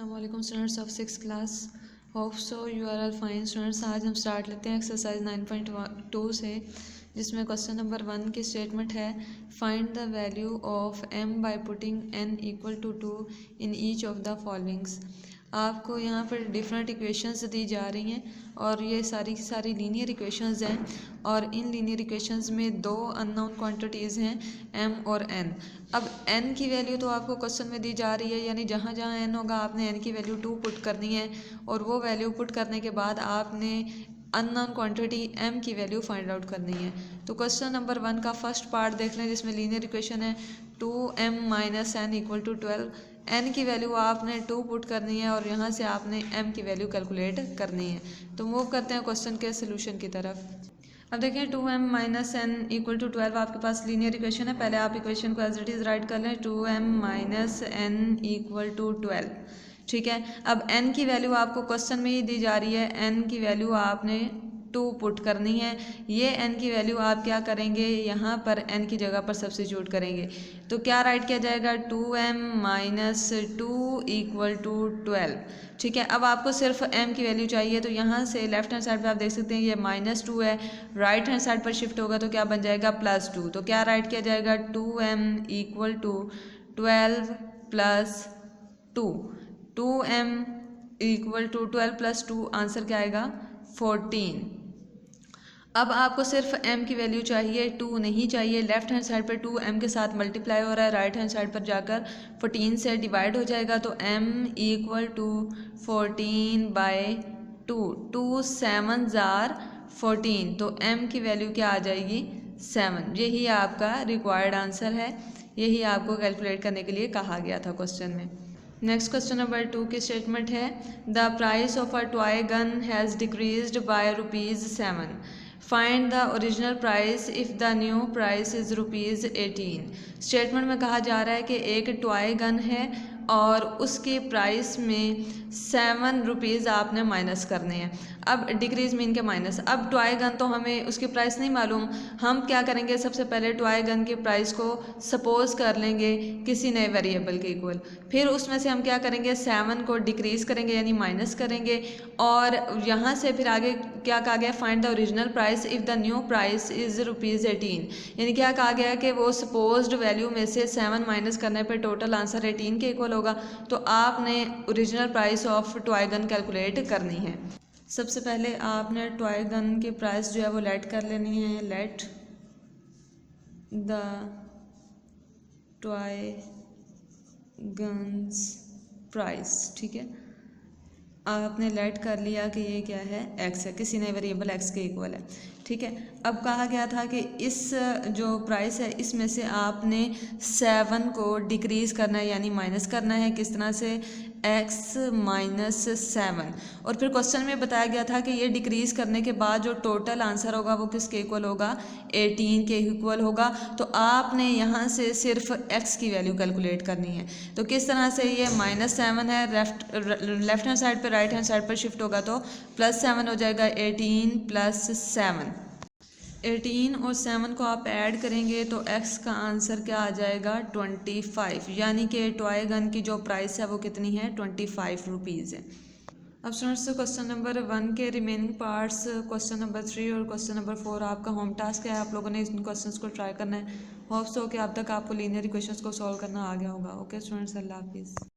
अस्सलामुअलैकुम students of 6th class. Hope so you are all fine students. आज हम start लेते हैं एक्सरसाइज 9.2 से, जिसमें क्वेश्चन नंबर 1 की स्टेटमेंट है find the value of m by putting n equal to 2 in each of the followings. आपको यहाँ पर डिफरेंट इक्वेशंस दी जा रही हैं और ये सारी की सारी लीनियर इक्वेशंस हैं और इन लीनियर इक्वेशंस में दो अननोन क्वांटिटीज़ हैं m और n। अब n की वैल्यू तो आपको क्वेश्चन में दी जा रही है, यानी जहाँ जहाँ n होगा आपने n की वैल्यू 2 पुट करनी है और वो वैल्यू पुट करने के बाद आपने अननोन क्वांटिटी m की वैल्यू फाइंड आउट करनी है। तो क्वेश्चन नंबर 1 का फर्स्ट पार्ट देख लें, जिसमें लीनियर इक्वेशन है 2m minus n equal to 12। n की वैल्यू आपने 2 पुट करनी है और यहाँ से आपने m की वैल्यू कैलकुलेट करनी है। तो मूव करते हैं क्वेश्चन के सोल्यूशन की तरफ। अब देखें 2m minus n equal to 12 आपके पास लीनियर इक्वेशन है। पहले आप इक्वेशन को एज इट इज़ राइट कर लें, 2m minus n equal to 12। ठीक है, अब n की वैल्यू आपको क्वेश्चन में ही दी जा रही है, n की वैल्यू आपने 2 पुट करनी है। ये n की वैल्यू आप क्या करेंगे, यहाँ पर n की जगह पर सब्स्टिट्यूट करेंगे। तो क्या राइट किया जाएगा, 2m माइनस 2 इक्वल टू 12। ठीक है, अब आपको सिर्फ m की वैल्यू चाहिए, तो यहाँ से लेफ्ट हैंड साइड पे आप देख सकते हैं ये -2 है, राइट हैंड साइड पर शिफ्ट होगा तो क्या बन जाएगा +2। तो क्या राइट किया जाएगा, 2m equal to 12 plus 2। 2m equal to 12 plus 2, answer क्या आएगा 14। अब आपको सिर्फ m की वैल्यू चाहिए, 2 नहीं चाहिए। लेफ्ट हैंड साइड पर 2 m के साथ मल्टीप्लाई हो रहा है, राइट हैंड साइड पर जाकर 14 से डिवाइड हो जाएगा। तो m इक्वल टू 14 बाय 2, 2 7 जार 14। तो m की वैल्यू क्या आ जाएगी 7। यही आपका रिक्वायर्ड आंसर है, यही आपको कैलकुलेट करने के लिए कहा गया था क्वेश्चन में। नेक्स्ट क्वेश्चन नंबर 2 की स्टेटमेंट है the price of a toy gun has decreased bye ₹7। Find the original price if the new price is ₹18। Statement में कहा जा रहा है कि एक टॉय गन है और उसके प्राइस में 7 रुपीज़ आपने माइनस करने हैं। अब डिक्रीज मीन के माइनस। अब टॉय गन तो हमें उसकी प्राइस नहीं मालूम, हम क्या करेंगे, सबसे पहले टॉय गन के प्राइस को सपोज कर लेंगे किसी नए वेरिएबल के इक्वल। फिर उसमें से हम क्या करेंगे, 7 को डिक्रीज करेंगे यानी माइनस करेंगे और यहाँ से फिर आगे क्या कहा गया, find the original price if the new price is ₹18। यानी क्या कहा गया कि वो सपोज्ड वैल्यू में से 7 माइनस करने पर टोटल आंसर 18 के इक्वल होगा। तो आपने original price of toy gun calculate करनी है। सबसे पहले आपने टॉय गन के प्राइस जो है वो लेट कर लेनी है। Let the toy guns price. ठीक है, आपने लेट कर लिया कि ये क्या है, x है, किसी नए वेरिएबल x के इक्वल है। ठीक है, अब कहा गया था कि इस जो प्राइस है इसमें से आपने 7 को डिक्रीज़ करना है यानी माइनस करना है। किस तरह से, x माइनस 7। और फिर क्वेश्चन में बताया गया था कि ये डिक्रीज़ करने के बाद जो टोटल आंसर होगा वो किसके इक्वल होगा, 18 के इक्वल होगा। तो आपने यहाँ से सिर्फ x की वैल्यू कैलकुलेट करनी है। तो किस तरह से, ये -7 है, लेफ्ट हैंड साइड पर राइट हैंड साइड पर शिफ्ट होगा तो +7 हो जाएगा, 18 + 7। 18 और 7 को आप ऐड करेंगे तो x का आंसर क्या आ जाएगा 25। यानी कि टॉय गन की जो प्राइस है वो कितनी है, 25 रुपीज़ है। अब स्टूडेंट्स क्वेश्चन नंबर 1 के रिमेनिंग पार्ट्स, क्वेश्चन नंबर 3 और क्वेश्चन नंबर 4 आपका होम टास्क है। आप लोगों ने इन क्वेश्चंस को ट्राई करना है। होप्स हो कि अब तक आपको लीनियर इक्वेशंस को सॉल्व करना आ गया होगा। ओके स्टूडेंट्स, अल्लाह हाफिज़।